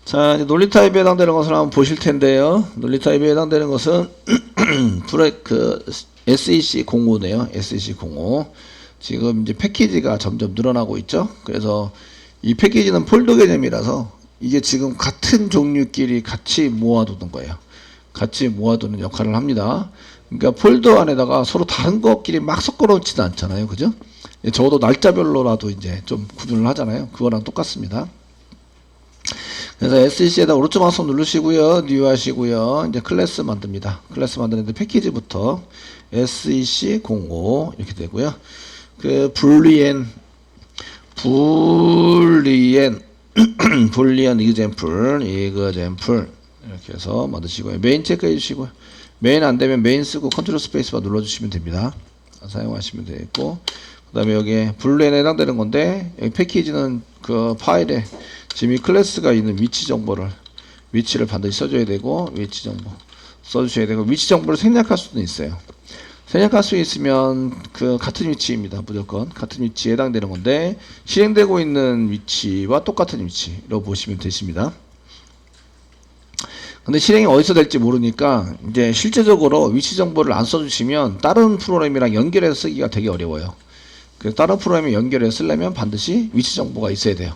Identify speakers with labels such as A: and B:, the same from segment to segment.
A: 자, 이제 논리 타입에 해당되는 것을 한번 보실 텐데요. 논리 타입에 해당되는 것은 SEC05네요. SEC05. 지금 이제 패키지가 점점 늘어나고 있죠. 그래서 이 패키지는 폴더 개념이라서 이게 지금 같은 종류끼리 같이 모아두는 거예요. 같이 모아두는 역할을 합니다. 그러니까 폴더 안에다가 서로 다른 것끼리 막 섞어 놓지는 않잖아요. 그죠? 적어도 날짜별로라도 이제 좀 구분을 하잖아요. 그거랑 똑같습니다. 그래서 SEC에다 오른쪽 마우스 누르시고요. 뉴 하시고요. 이제 클래스 만듭니다. 클래스 만드는데 패키지부터 SEC05 이렇게 되고요. 그 불리엔 이그젬플 이렇게 해서 만드시고요. 메인 체크해 주시고요. 메인 안 되면 메인 쓰고 컨트롤 스페이스바 눌러 주시면 됩니다. 사용하시면 되겠고, 그 다음에 여기에 불리엔에 해당되는 건데, 여기 패키지는 그 파일에 지금 이 클래스가 있는 위치를 반드시 써줘야 되고, 위치 정보 써주셔야 되고, 위치 정보를 생략할 수도 있어요. 생략할 수 있으면 그 같은 위치입니다. 무조건 같은 위치에 해당되는 건데, 실행되고 있는 위치와 똑같은 위치로 보시면 되십니다. 근데 실행이 어디서 될지 모르니까 이제 실제적으로 위치 정보를 안 써주시면 다른 프로그램이랑 연결해서 쓰기가 되게 어려워요. 그래서 다른 프로그램에 연결해서 쓰려면 반드시 위치 정보가 있어야 돼요.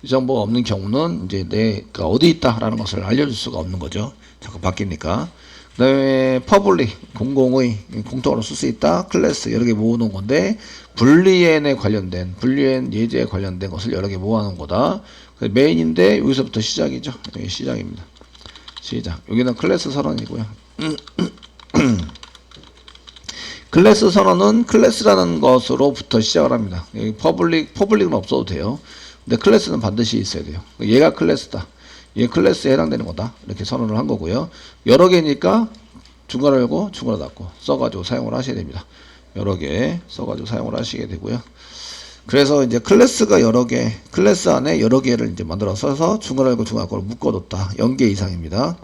A: 위치 정보가 없는 경우는 이제 내가 어디 있다라는 것을 알려줄 수가 없는 거죠. 자꾸 바뀌니까. 그 다음에 퍼블릭, 공공의, 공통으로 쓸 수 있다, 클래스 여러 개 모아놓은 건데, 불리엔에 관련된, 불리엔 예제에 관련된 것을 여러 개 모아놓은 거다. 메인인데 여기서부터 시작이죠. 여기 시작입니다. 시작. 여기는 클래스 선언이고요. 클래스 선언은 클래스라는 것으로부터 시작을 합니다. 여기 퍼블릭은 없어도 돼요. 근데 클래스는 반드시 있어야 돼요. 얘가 클래스다. 얘 클래스에 해당되는 거다. 이렇게 선언을 한 거고요. 여러 개니까 중괄호 열고 중괄호 닫고 써가지고 사용을 하셔야 됩니다. 여러 개 써가지고 사용을 하시게 되고요. 그래서 이제 클래스가 여러 개, 클래스 안에 여러 개를 이제 만들어 써서 중괄호 열고 중괄호 닫고를 묶어뒀다. 0개 이상입니다.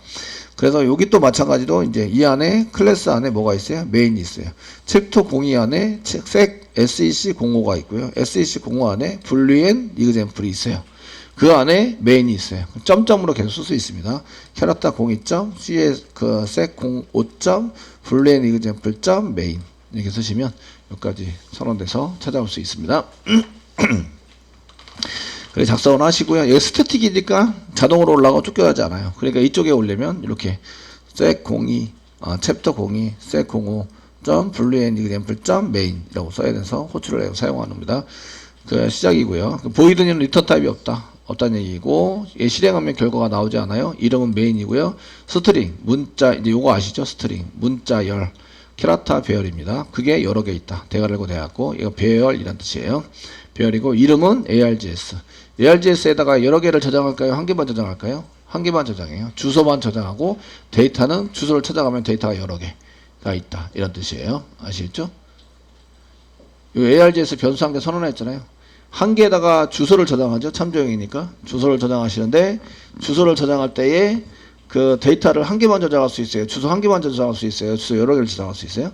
A: 그래서 여기 또 마찬가지로 이제 이 안에 클래스 안에 뭐가 있어요? 메인이 있어요. 챕터 02 안에 SEC05가 있고요. SEC05 안에 불리엔 이그젬플이 있어요. 그 안에 메인이 있어요. 점점으로 계속 쓸 수 있습니다. 캐릭터 02점, CS 그 sec05점, 불리엔 이그젬플 점 메인 이렇게 쓰시면 여기까지 선언돼서 찾아올 수 있습니다. 그래 작성을 하시고요. 여기 스태틱이니까 자동으로 올라가고 쫓겨나지 않아요. 그러니까 이쪽에 오려면 이렇게 sec02, 챕터 02, sec05 점 불리엔 이그젬플 점 메인이라고 써야 돼서 호출을 해서 사용하는 겁니다. 그 시작이고요. 보이드는 리턴 타입이 없다는 얘기고, 얘 실행하면 결과가 나오지 않아요. 이름은 메인이고요. 스트링 문자, 이제 요거 아시죠? 스트링 문자 열 캐라타 배열입니다. 그게 여러 개 있다. 대괄호고 돼갖고 이거 배열이란 뜻이에요. 배열이고, 이름은 ARGS에다가 여러 개를 저장할까요? 한 개만 저장할까요? 한 개만 저장해요. 주소만 저장하고, 데이터는 주소를 찾아가면 데이터가 여러 개가 있다. 이런 뜻이에요. 아시겠죠? 이 ARGS 변수 한 개 선언했잖아요. 한 개에다가 주소를 저장하죠. 참조형이니까. 주소를 저장하시는데, 주소를 저장할 때에 그 데이터를 한 개만 저장할 수 있어요. 주소 한 개만 저장할 수 있어요. 주소 여러 개를 저장할 수 있어요.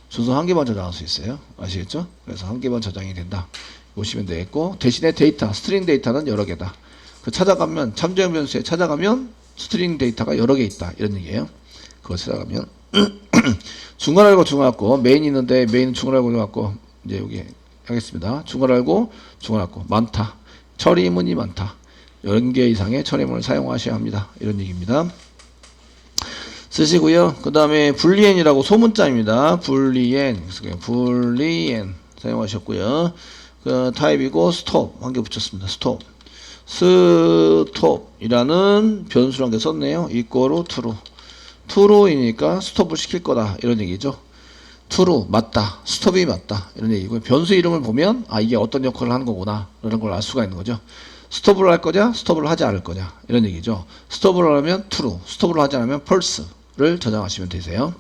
A: 주소 한 개만 저장할 수 있어요. 아시겠죠? 그래서 한 개만 저장이 된다. 보시면 되겠고, 대신에 데이터, 스트링 데이터는 여러 개다. 그 찾아가면, 참조형 변수에 찾아가면 스트링 데이터가 여러 개 있다. 이런 얘기예요. 그거 찾아가면. 중괄호 열고 중괄호 닫고, 메인 있는데 메인은 중괄호 열고 중괄호 닫고, 이제 여기 하겠습니다. 중괄호 열고 중괄호 닫고, 많다. 처리문이 많다. 10개 이상의 처리문을 사용하셔야 합니다. 이런 얘기입니다. 쓰시고요. 그 다음에 불리엔이라고 소문자입니다. 불리엔 사용하셨고요. 그 타입이고, 스톱 한 개 붙였습니다. 스톱이라는 변수를 한 개 썼네요. equal true이니까 스톱을 시킬 거다 이런 얘기죠. true 맞다, 스톱이 맞다 이런 얘기고요. 변수 이름을 보면 이게 어떤 역할을 하는 거구나 이런 걸 알 수가 있는 거죠. 스톱을 할 거냐, 스톱을 하지 않을 거냐 이런 얘기죠. 스톱을 하면 true, 스톱을 하지 않으면 false를 저장하시면 되세요.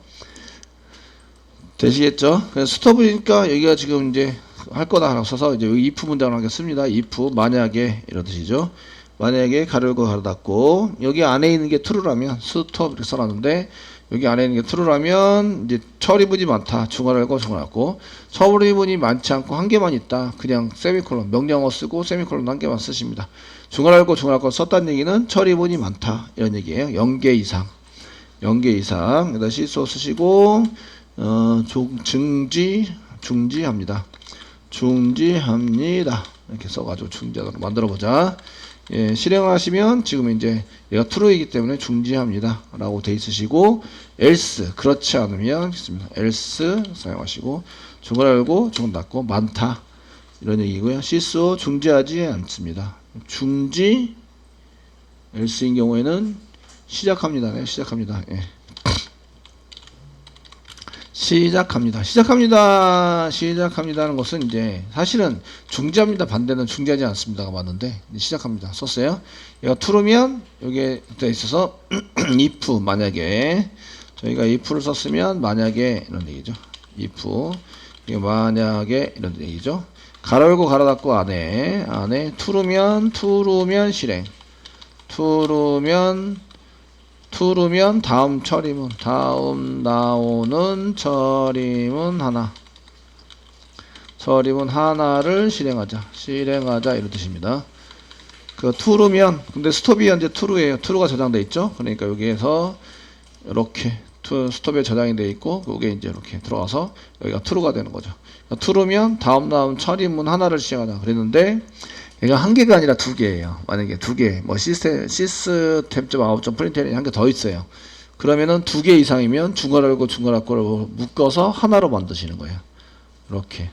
A: 되시겠죠? 그래서 스톱이니까 여기가 지금 이제 할 거다 라고 써서 이제 여기 if 문장을 하겠습니다. if 만약에 이런 뜻이죠. 만약에 가로 열고 가로 닫고, 여기 안에 있는 게 true라면 스톱 이렇게 써놨는데, 여기 안에 있는 게 true라면 이제 처리문이 많다. 중괄호 열고 중괄호 닫고. 처리문이 많지 않고 한 개만 있다. 그냥 세미콜론 명령어 쓰고 세미콜론 한 개만 쓰십니다. 중괄호 열고 중괄호 닫고 썼다는 얘기는 처리문이 많다. 이런 얘기예요. 0개 이상. 0개 이상. 그다음 시소 쓰시고 중지합니다. 중지합니다. 이렇게 써가지고 중지하도록 만들어보자. 예, 실행하시면 지금 이제 얘가 true이기 때문에 중지합니다. 라고 돼 있으시고, else, 그렇지 않으면, else 사용하시고, 중괄호 열고, 중괄호 닫고, 많다. 이런 얘기고요. 시소 중지하지 않습니다. 중지, else인 경우에는 시작합니다. 네, 시작합니다. 예. 시작합니다는 것은 이제 사실은 중지합니다 반대는 중지하지 않습니다가 맞는데 시작합니다 썼어요. 얘가 true면 여기에 돼 있어서 if 만약에 저희가 if를 썼으면 만약에 이런 얘기죠. if 이게 만약에 이런 얘기죠. 가로 열고 가로 닫고 안에 true면 실행 true면 다음 처리문 다음 나오는 처리문 하나를 실행하자 이런 뜻입니다. 그 true면 근데 스톱이 현재 true예요. true가 저장돼 있죠. 그러니까 여기에서 이렇게 스톱에 저장이 돼 있고 이게 이제 이렇게 들어가서 여기가 true가 되는 거죠. 그러니까 true면 다음 나온 처리문 하나를 실행하자 그랬는데 얘가 한 개가 아니라 두 개예요. 만약에 두 개, 뭐 시스템.out.println이 한 개 더 있어요. 그러면은 두 개 이상이면 중괄호 열고 중괄호 닫고를 묶어서 하나로 만드시는 거예요. 이렇게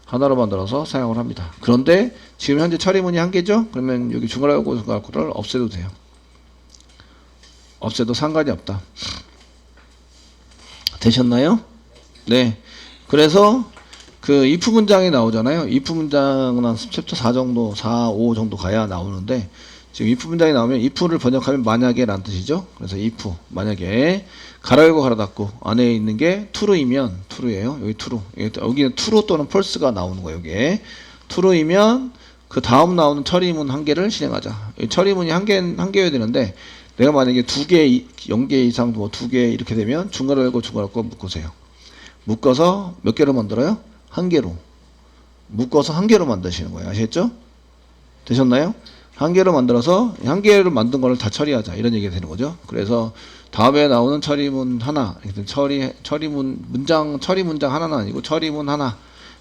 A: 하나로 만들어서 사용을 합니다. 그런데 지금 현재 처리문이 한 개죠? 그러면 여기 중괄호 열고 중괄호 닫고를 없애도 돼요. 없애도 상관이 없다. 되셨나요? 네. 그래서 그 if 문장이 나오잖아요. if 문장은 한 챕터 4 정도, 4, 5 정도 가야 나오는데 지금 if 문장이 나오면 if를 번역하면 만약에 라는 뜻이죠. 그래서 if 만약에 가로 열고 가로 닫고 안에 있는 게 true이면 true예요. 여기 true. 여기는 true 또는 false가 나오는 거예요. 여기에 true이면 그 다음 나오는 처리문 한 개를 실행하자. 처리문이 한 개여야 되는데 내가 만약에 두 개, 0개 이상 뭐 두 개 이렇게 되면 중괄호 열고 중괄호 닫고 묶으세요. 묶어서 몇 개로 만들어요? 한 개로 묶어서 한 개로 만드시는 거예요. 아시겠죠? 되셨나요? 한 개로 만들어서 한 개로 만든 거를 다 처리하자 이런 얘기가 되는 거죠. 그래서 다음에 나오는 처리문 하나 처리문 문장 하나는 아니고 처리문 하나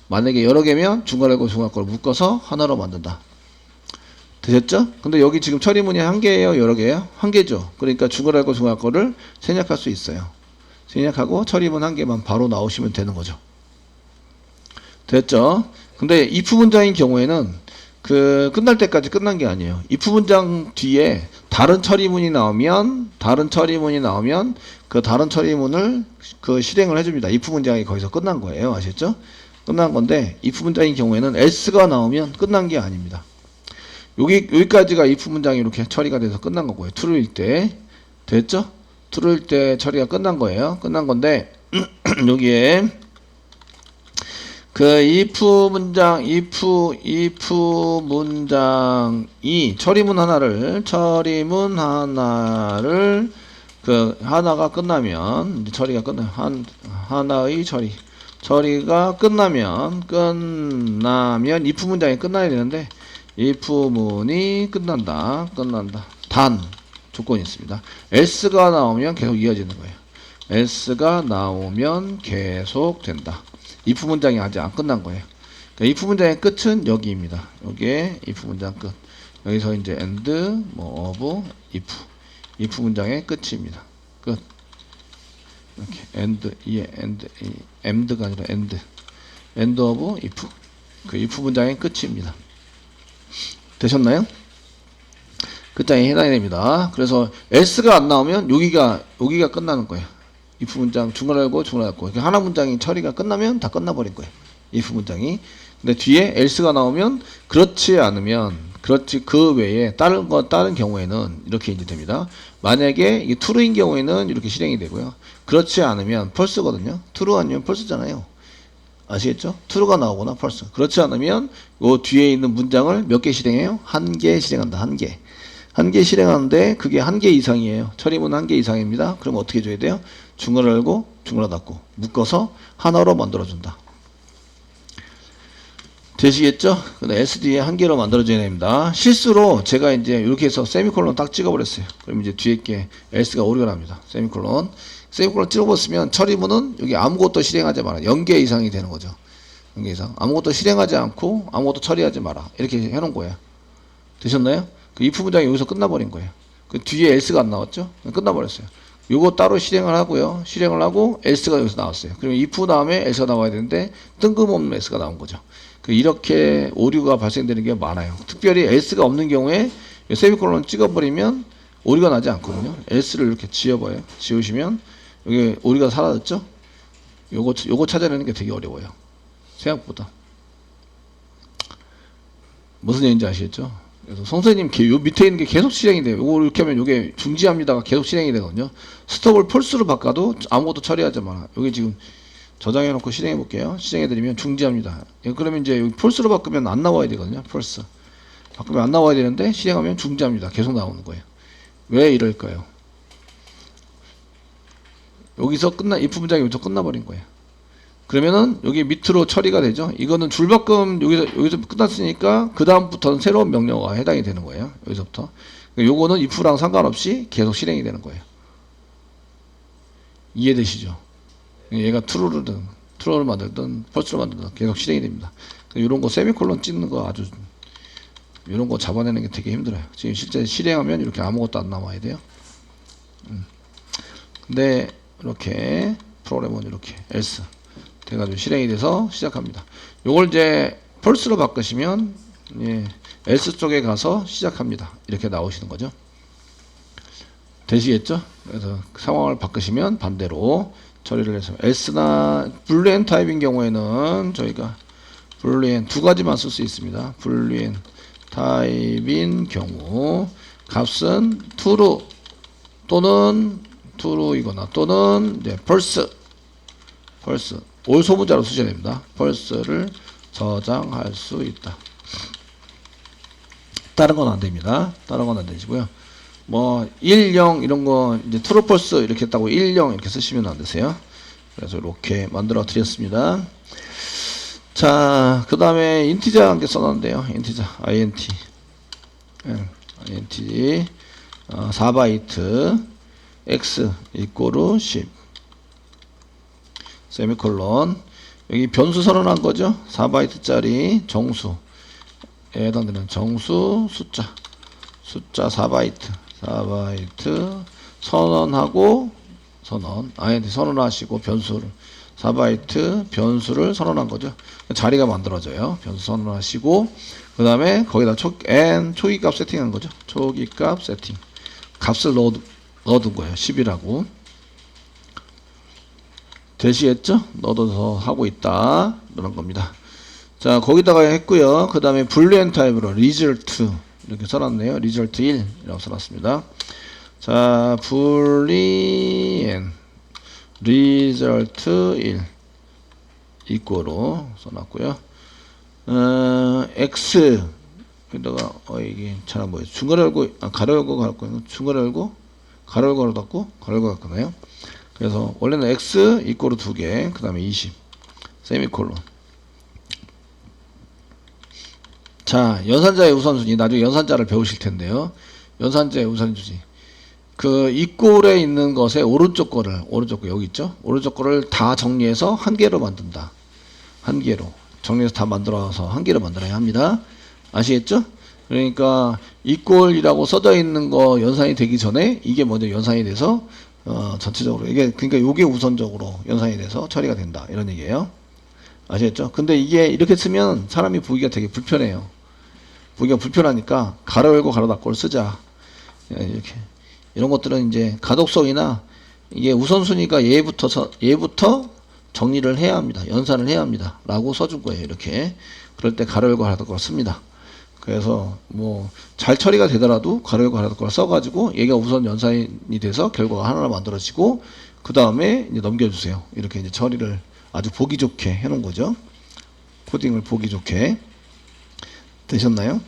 A: 만약에 여러 개면 중괄호 열고 중괄호 닫고를 묶어서 하나로 만든다. 되셨죠? 근데 여기 지금 처리문이 한 개예요? 여러 개예요? 한 개죠. 그러니까 중괄호 열고 중괄호 닫고를 생략할 수 있어요. 생략하고 처리문 한 개만 바로 나오시면 되는 거죠. 됐죠? 근데 if 문장인 경우에는 그 끝날 때까지 끝난 게 아니에요. if 문장 뒤에 다른 처리문이 나오면 그 다른 처리문을 그 실행을 해줍니다. if 문장이 거기서 끝난 거예요. 아시겠죠? 끝난 건데 if 문장인 경우에는 else가 나오면 끝난 게 아닙니다. 여기까지가 if 문장이 이렇게 처리가 돼서 끝난 거고요. true일 때 됐죠? true일 때 처리가 끝난 거예요. 끝난 건데 여기에 그 if 문장이 처리문 하나를 그 하나가 끝나면 이제 처리가 끝나면 하나의 처리가 끝나면 if 문장이 끝나야 되는데 if 문이 끝난다. 단 조건이 있습니다. else가 나오면 계속 이어지는 거예요. else가 나오면 계속 된다. if 문장이 아직 안 끝난 거예요. 그러니까 if 문장의 끝은 여기입니다. 여기에 if 문장 끝. 여기서 이제 end, 뭐 of, if 문장의 끝입니다. 끝. 이렇게 end, end가 아니라 end of if. 그 if 문장의 끝입니다. 되셨나요? 끝장에 해당이 됩니다. 그래서 else가 안 나오면 여기가 끝나는 거예요. if 문장 중괄호 열고 중괄호 닫고 하나 문장이 처리가 끝나면 다 끝나버린 거예요. if 문장이. 근데 뒤에 else가 나오면 그렇지 않으면 그 외에 다른 경우에는 이렇게 이제 됩니다. 만약에 이게 true인 경우에는 이렇게 실행이 되고요. 그렇지 않으면 false거든요. true 아니면 false잖아요. 아시겠죠? true가 나오거나 false. 그렇지 않으면 이 뒤에 있는 문장을 몇 개 실행해요? 한 개 실행한다. 한 한 개 실행하는데 그게 한 개 이상이에요. 처리문 한 개 이상입니다. 그럼 어떻게 줘야 돼요? 중괄호 열고 중괄호 닫고 묶어서 하나로 만들어준다. 되시겠죠? 근데 SD에 한 개로 만들어줘야 됩니다. 실수로 제가 이제 이렇게 해서 세미콜론 딱 찍어버렸어요. 그럼 이제 뒤에 게 S가 오류가 납니다. 세미콜론. 세미콜론 찍어버렸으면 처리문은 여기 아무것도 실행하지 마라. 0개 이상이 되는 거죠. 0개 이상. 아무것도 실행하지 않고 아무것도 처리하지 마라. 이렇게 해놓은 거예요. 되셨나요? 그 if 문장이 여기서 끝나버린 거예요. 그 뒤에 else가 안 나왔죠? 끝나버렸어요. 요거 따로 실행을 하고요. 실행을 하고 else가 여기서 나왔어요. 그러면 if 다음에 else가 나와야 되는데 뜬금없는 else가 나온 거죠. 이렇게 오류가 발생되는 게 많아요. 특별히 else가 없는 경우에 세미콜론 찍어버리면 오류가 나지 않거든요. else를 이렇게 지워봐요. 지우시면 여기 오류가 사라졌죠? 요거 찾아내는 게 되게 어려워요. 생각보다. 무슨 얘기인지 아시겠죠? 그래서 선생님 요 밑에 있는 게 계속 실행이 돼요. 요거 이렇게 하면 요게 중지합니다가 계속 실행이 되거든요. 스톱을 펄스로 바꿔도 아무것도 처리하지 마라. 여기 지금 저장해 놓고 실행해 볼게요. 실행해 드리면 중지합니다. 그러면 이제 여기 펄스로 바꾸면 안 나와야 되거든요. 펄스 바꾸면 안 나와야 되는데 실행하면 중지합니다. 계속 나오는 거예요. 왜 이럴까요? 여기서 if 문장이 여기서 끝나버린 거예요. 그러면은 여기 밑으로 처리가 되죠. 이거는 줄바꿈 여기서 끝났으니까 그 다음부터는 새로운 명령어가 해당이 되는 거예요. 여기서부터. 요거는 if랑 상관없이 계속 실행이 되는 거예요. 이해되시죠? 얘가 true를 만들든 false를 만들든 계속 실행이 됩니다. 이런 거 세미콜론 찍는 거 아주 이런 거 잡아내는 게 되게 힘들어요. 지금 실제 실행하면 이렇게 아무것도 안 나와야 돼요. 근데 이렇게 프로그램은 이렇게 else 돼가지고 실행이 돼서 시작합니다. 요걸 이제 false로 바꾸시면 else 쪽에 가서 시작합니다. 이렇게 나오시는 거죠. 되시겠죠? 그래서 상황을 바꾸시면 반대로 처리를 해서 else나 boolean 타입인 경우에는 저희가 boolean 두 가지만 쓸 수 있습니다. boolean 타입인 경우 값은 true 또는 true이거나 또는 이제 false 올 소문자로 쓰셔야 됩니다. false를 저장할 수 있다. 다른 건 안 됩니다. 다른 건 안 되시고요. 뭐 1, 0 이런 거 이제 true false 이렇게 했다고 1, 0 이렇게 쓰시면 안 되세요. 그래서 이렇게 만들어 드렸습니다. 자, 그 다음에 인티저 한 개 써놨는데요. 인티저 int 4바이트 x 이꼬르 10 세미콜론 여기 변수 선언한 거죠. 4바이트짜리 정수에 해당되는 정수 숫자 4바이트 선언하고 int 선언하시고 변수를 4바이트 변수를 선언한 거죠. 자리가 만들어져요. 변수 선언하시고 그 다음에 거기다 초기값 세팅한 거죠. 초기값 세팅 값을 넣어둔 거예요. 10이라고 되시겠죠? 넣어둬서 하고 있다 그런 겁니다. 자, 거기다가 했고요. 그 다음에 boolean 타입으로 result 이렇게 써놨네요. result 1 이라고 써놨습니다. 자, boolean result 1 이꼬로 써놨고요. x 여기다가 이게 잘 안 보여요. 중괄호 열고 가로 열고 갈 거예요. 중괄호 열고 가로 열고 닫고 가로 열고 갈 거네요. 그래서 원래는 x 이꼬르 2개 그 다음에 20 세미콜론. 자, 연산자의 우선순위 나중에 연산자를 배우실 텐데요. 연산자의 우선순위 그 이꼴에 있는 것의 오른쪽 거 여기 있죠. 오른쪽 거를 다 정리해서 한 개로 만든다. 한 개로 정리해서 다 만들어서 한 개로 만들어야 합니다. 아시겠죠? 그러니까 이꼴이라고 써져 있는 거 연산이 되기 전에 이게 먼저 연산이 돼서 전체적으로 그러니까 요게 우선적으로 연산이 돼서 처리가 된다 이런 얘기예요. 아시겠죠? 근데 이게 이렇게 쓰면 사람이 보기가 되게 불편해요. 보기가 불편하니까 가로 열고 가로 닫고를 쓰자. 이렇게 이런 것들은 이제 가독성이나 이게 우선순위가 얘부터 정리를 해야 합니다. 연산을 해야 합니다. 라고 써준 거예요. 이렇게 그럴 때 가로 열고 가로 닫고를 씁니다. 그래서 뭐 잘 처리가 되더라도 가로 열고 가로 닫고를 써가지고 얘가 우선 연산이 돼서 결과가 하나 만들어지고 그 다음에 이제 넘겨주세요. 이렇게 이제 처리를 아주 보기 좋게 해놓은 거죠. 코딩을 보기 좋게 되셨나요?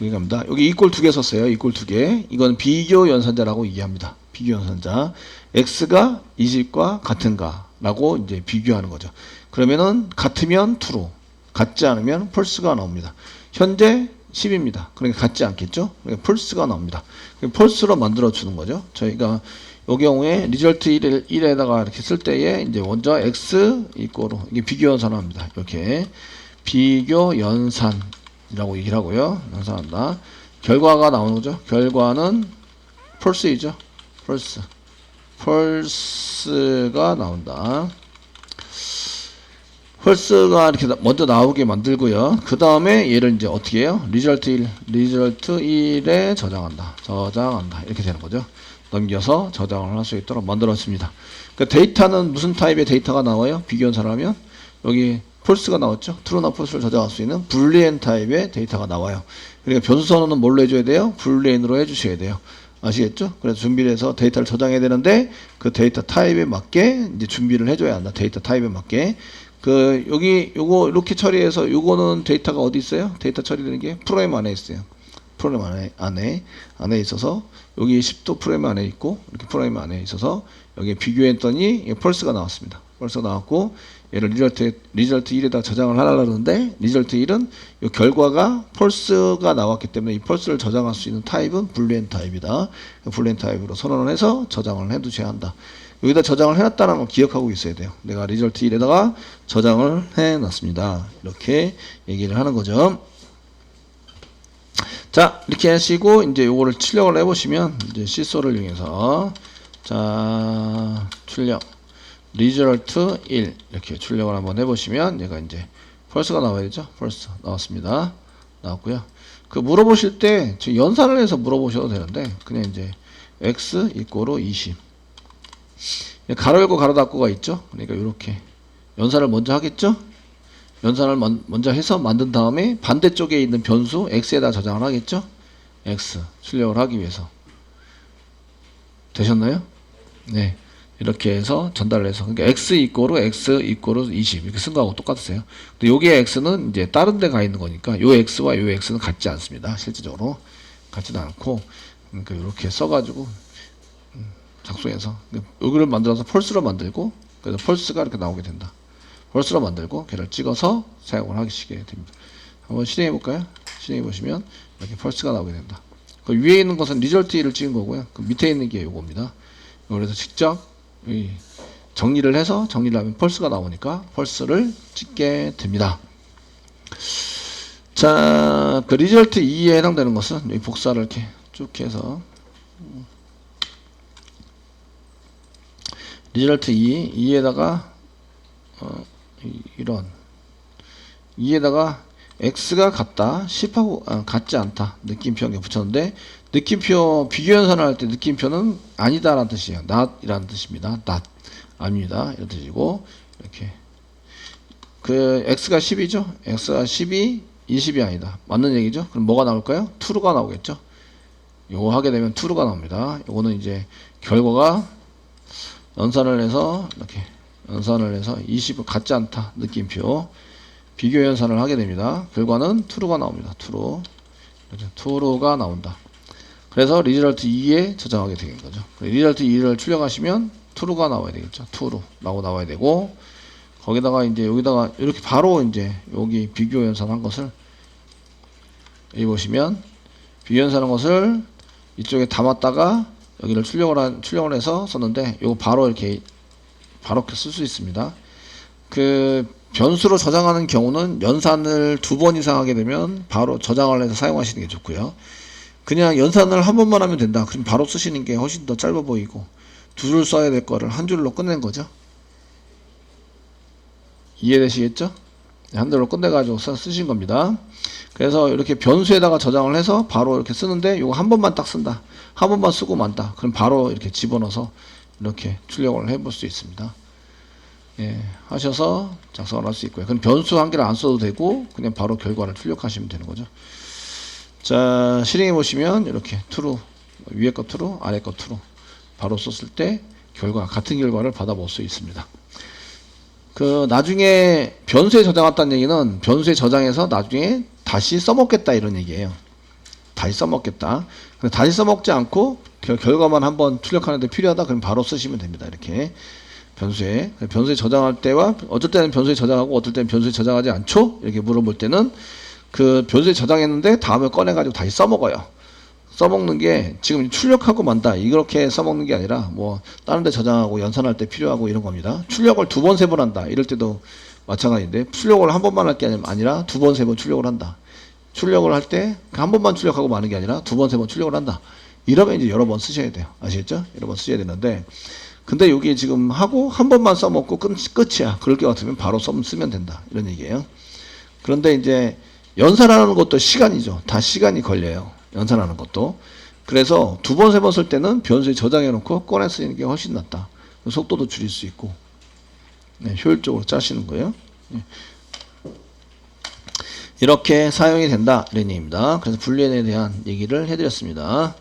A: 얘기합니다. 여기 이꼴 두 개 썼어요. 이꼴 두 개. 이건 비교 연산자라고 얘기합니다. 비교 연산자. x가 20과 같은가 라고 이제 비교하는 거죠. 그러면은 같으면 true, 같지 않으면 false가 나옵니다. 현재 10입니다. 그러니까 같지 않겠죠? 그러니까 false가 나옵니다. false로 만들어 주는 거죠. 저희가 이 경우에 result 1에다가 이렇게 쓸 때에 이제 먼저 x 이꼬로 이게 비교 연산을 합니다. 이렇게 비교 연산이라고 얘기를 하고요. 연산한다. 결과가 나오는 거죠. 결과는 false이죠. false. false가 나온다. false가 이렇게 먼저 나오게 만들고요. 그 다음에 얘를 이제 어떻게 해요? result 1에 저장한다. 이렇게 되는 거죠. 넘겨서 저장을 할 수 있도록 만들었습니다. 그 데이터는 무슨 타입의 데이터가 나와요? 비교연산을 하면 여기 false가 나왔죠. true나 false를 저장할 수 있는 불리엔 타입의 데이터가 나와요. 그러니까 변수 선언은 뭘로 해줘야 돼요? 불리엔으로 해주셔야 돼요. 아시겠죠? 그래서 준비를 해서 데이터를 저장해야 되는데 그 데이터 타입에 맞게 이제 준비를 해줘야 한다. 데이터 타입에 맞게. 여기 요거 이렇게 처리해서 요거는 데이터가 어디 있어요? 데이터 처리되는 게 프로그램 안에 있어요. 프로그램 안에 있어서 여기 10도 프로그램 안에 있고 이렇게 프로그램 안에 있어서 여기 비교했더니 false가 나왔습니다. false가 나왔고 얘를 result 1에다 저장을 하려고 하는데 result 1은 이 결과가 false가 나왔기 때문에 이 false를 저장할 수 있는 타입은 불리엔 타입이다. 불리엔 타입으로 선언을 해서 저장을 해 두셔야 한다. 여기다 저장을 해놨다는 걸 기억하고 있어야 돼요. 내가 result 1에다가 저장을 해놨습니다. 이렇게 얘기를 하는 거죠. 자, 이렇게 하시고 이제 요거를 출력을 해보시면 이제 시소를 이용해서 자 출력 result 1 이렇게 출력을 한번 해보시면 얘가 이제 false가 나와야 되죠. false 나왔습니다. 나왔고요. 그 물어보실 때 연산을 해서 물어보셔도 되는데 그냥 이제 x 이꼬로 20 가로 열고 가로 닫고가 있죠. 그러니까 이렇게 연산을 먼저 하겠죠. 연산을 먼저 해서 만든 다음에 반대쪽에 있는 변수 x에다 저장을 하겠죠. x 출력을 하기 위해서 되셨나요? 네, 이렇게 해서 전달을 해서 그러니까 x 이꼬로 20 이렇게 쓴 거하고 똑같으세요. 근데 여기에 x는 이제 다른 데 가 있는 거니까 요 x와 요 x는 같지 않습니다. 실질적으로 같지도 않고 그러니까 이렇게 써가지고 작성해서 여기를 만들어서 false로 만들고 그래서 false가 이렇게 나오게 된다. false로 만들고 걔를 찍어서 사용을 하시게 됩니다. 한번 실행해 볼까요? 실행해 보시면 이렇게 false가 나오게 된다. 그 위에 있는 것은 result 1을 찍은 거고요. 그 밑에 있는 게 요겁니다. 그래서 직접 정리를 해서 정리를 하면 false가 나오니까 false를 찍게 됩니다. 자, 그 result 2에 해당되는 것은 이 복사를 이렇게 쭉 해서 result 2에다가 이런 2에다가 x가 같다 10하고 같지 않다 느낌표 한 개 붙였는데 느낌표 비교 연산을 할 때 느낌표는 아니다 라는 뜻이에요. not 이라는 뜻입니다. not 아닙니다 이런 뜻이고 이렇게 그 x가 10이죠. x가 10이 20이 아니다 맞는 얘기죠. 그럼 뭐가 나올까요? true가 나오겠죠. 요거 하게 되면 true가 나옵니다. 요거는 이제 결과가 연산을 해서 이렇게 연산을 해서 20을 같지 않다 느낌표 비교 연산을 하게 됩니다. 결과는 true가 나옵니다. true가 나온다. 그래서 result 2에 저장하게 되는 거죠. result 2를 출력하시면 true가 나와야 되겠죠. true라고 나와야 되고 거기다가 이제 여기다가 이렇게 바로 이제 여기 비교 연산한 것을 여기 보시면 비교 연산한 것을 이쪽에 담았다가 여기를 출력을 해서 썼는데 이거 바로 이렇게 쓸 수 있습니다. 그 변수로 저장하는 경우는 연산을 2번 이상 하게 되면 바로 저장을 해서 사용하시는 게 좋고요. 그냥 연산을 한 번만 하면 된다. 그럼 바로 쓰시는 게 훨씬 더 짧아 보이고 두 줄 써야 될 거를 한 줄로 끝낸 거죠. 이해되시겠죠? 한 줄로 끝내가지고 쓰신 겁니다. 그래서 이렇게 변수에다가 저장을 해서 바로 이렇게 쓰는데 이거 한 번만 딱 쓴다. 한 번만 쓰고 만다. 그럼 바로 이렇게 집어넣어서 이렇게 출력을 해볼 수 있습니다. 예, 하셔서 작성을 할 수 있고요. 그럼 변수 한 개를 안 써도 되고 그냥 바로 결과를 출력하시면 되는 거죠. 자, 실행해 보시면 이렇게 true 위에 거 true 아래 거 true 바로 썼을 때 같은 결과를 받아볼 수 있습니다. 그 나중에 변수에 저장했다는 얘기는 변수에 저장해서 나중에 다시 써먹겠다 이런 얘기예요. 다시 써먹겠다. 근데 다시 써먹지 않고 결과만 한번 출력하는데 필요하다. 그럼 바로 쓰시면 됩니다. 이렇게 변수에 저장할 때와 어떨 때는 변수에 저장하고 어떨 때는 변수에 저장하지 않죠? 이렇게 물어볼 때는 그 변수에 저장했는데 다음에 꺼내가지고 다시 써먹어요. 써먹는 게 지금 출력하고 만다 이렇게 써먹는 게 아니라 뭐 다른 데 저장하고 연산할 때 필요하고 이런 겁니다. 출력을 2번, 3번 한다 이럴 때도 마찬가지인데 출력을 한 번만 할 게 아니라 2번, 3번 출력을 한다. 출력을 할 때 한 번만 출력하고 마는 게 아니라 2번, 3번 출력을 한다. 이러면 이제 여러 번 쓰셔야 돼요. 아시겠죠? 여러 번 쓰셔야 되는데 근데 여기 지금 하고 한 번만 써먹고 끝이야. 그럴 것 같으면 바로 쓰면 된다. 이런 얘기예요. 그런데 이제 연산하는 것도 시간이죠. 다 시간이 걸려요. 연산하는 것도. 그래서 2번, 3번 쓸 때는 변수에 저장해 놓고 꺼내 쓰는 게 훨씬 낫다. 속도도 줄일 수 있고 네, 효율적으로 짜시는 거예요. 네. 이렇게 사용이 된다. 이런 얘기입니다. 그래서 불리엔에 대한 얘기를 해드렸습니다.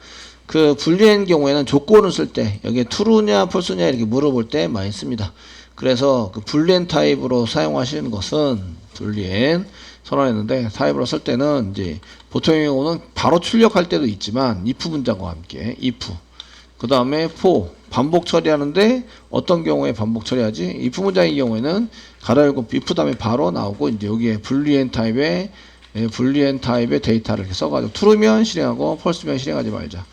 A: 그 불리엔 경우에는 조건을 쓸 때 여기에 true냐 false냐 이렇게 물어볼 때 많이 씁니다. 그래서 그 불리엔 타입으로 사용하시는 것은 불리엔 선언했는데 타입으로 쓸 때는 이제 보통의 경우는 바로 출력할 때도 있지만 if 문장과 함께 if 그 다음에 for 반복 처리하는데 어떤 경우에 반복 처리하지? if 문장의 경우에는 가로 열고 if 다음에 바로 나오고 이제 여기에 불리엔 타입의 데이터를 이렇게 써가지고 true면 실행하고 false면 실행하지 말자.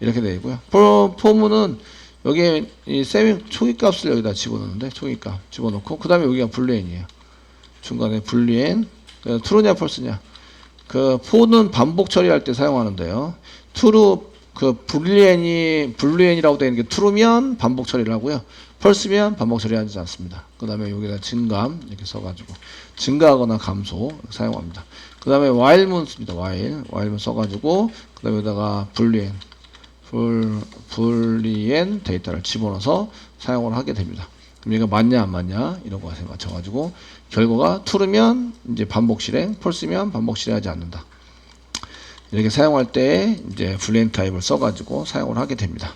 A: 이렇게 되고요. for는 여기에 이 초기값을 여기다 집어넣는데 초기값 집어넣고 그 다음에 여기가 불리엔이에요. 중간에 불리엔 true냐 false냐 그 for는 반복 처리할 때 사용하는데요. true 그 불리엔이라고 되어 있는 게 true면 반복 처리를 하고요. false면 반복 처리하지 않습니다. 그 다음에 여기다 증감 이렇게 써가지고 증가하거나 감소 사용합니다. 그 다음에 while문 씁니다. while문 써가지고 그 다음에 여기다가 불리엔 데이터를 집어넣어서 사용을 하게 됩니다. 그럼 얘가 맞냐 안 맞냐 이런 것에 맞춰가지고 결과가 true면 이제 반복 실행, false면 반복 실행하지 않는다. 이렇게 사용할 때 이제 불리엔 타입을 써가지고 사용을 하게 됩니다.